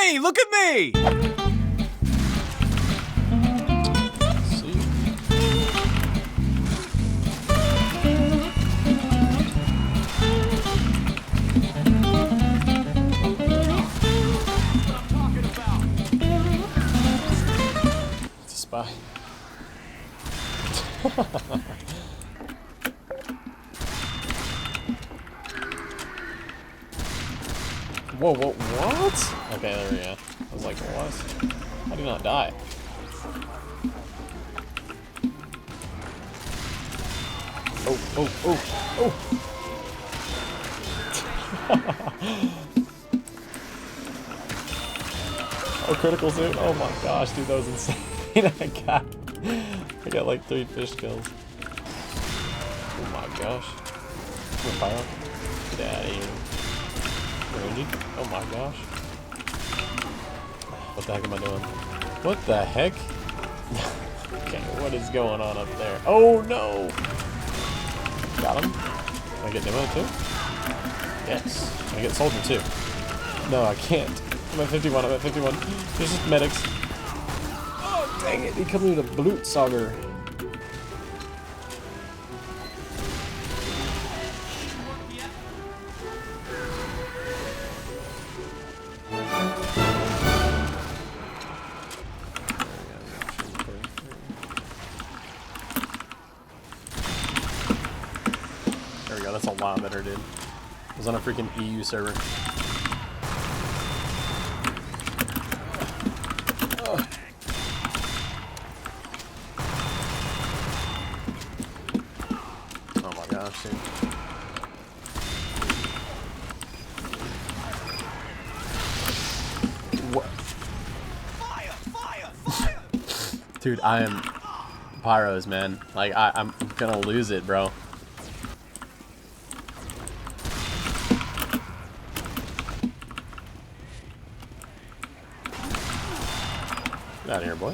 me! Look at me! See. It's a spy. Whoa, whoa, what? Okay, there we go. I was like, what? How do you not die? Oh, oh, oh, oh! Oh, critical suit! Oh my gosh, dude, that was insane. I got like 3 fish kills. Oh my gosh. Come on, Pyro. Get out of here. Rangy. Oh my gosh. What the heck am I doing? What the heck? Okay, what is going on up there? Oh no! Got him. Can I get Demo too? Yes. Can I get Soldier too? No, I can't. I'm at 51, I'm at 51. There's just medics. Oh, dang it. He coming with a Blutsauger. There we go, that's a lot better, dude. I was on a freaking EU server. Oh. Oh my gosh, dude. What? Fire! Fire! Fire! Dude, I am Pyros, man. Like, I'm gonna lose it, bro. Get out of here, boy.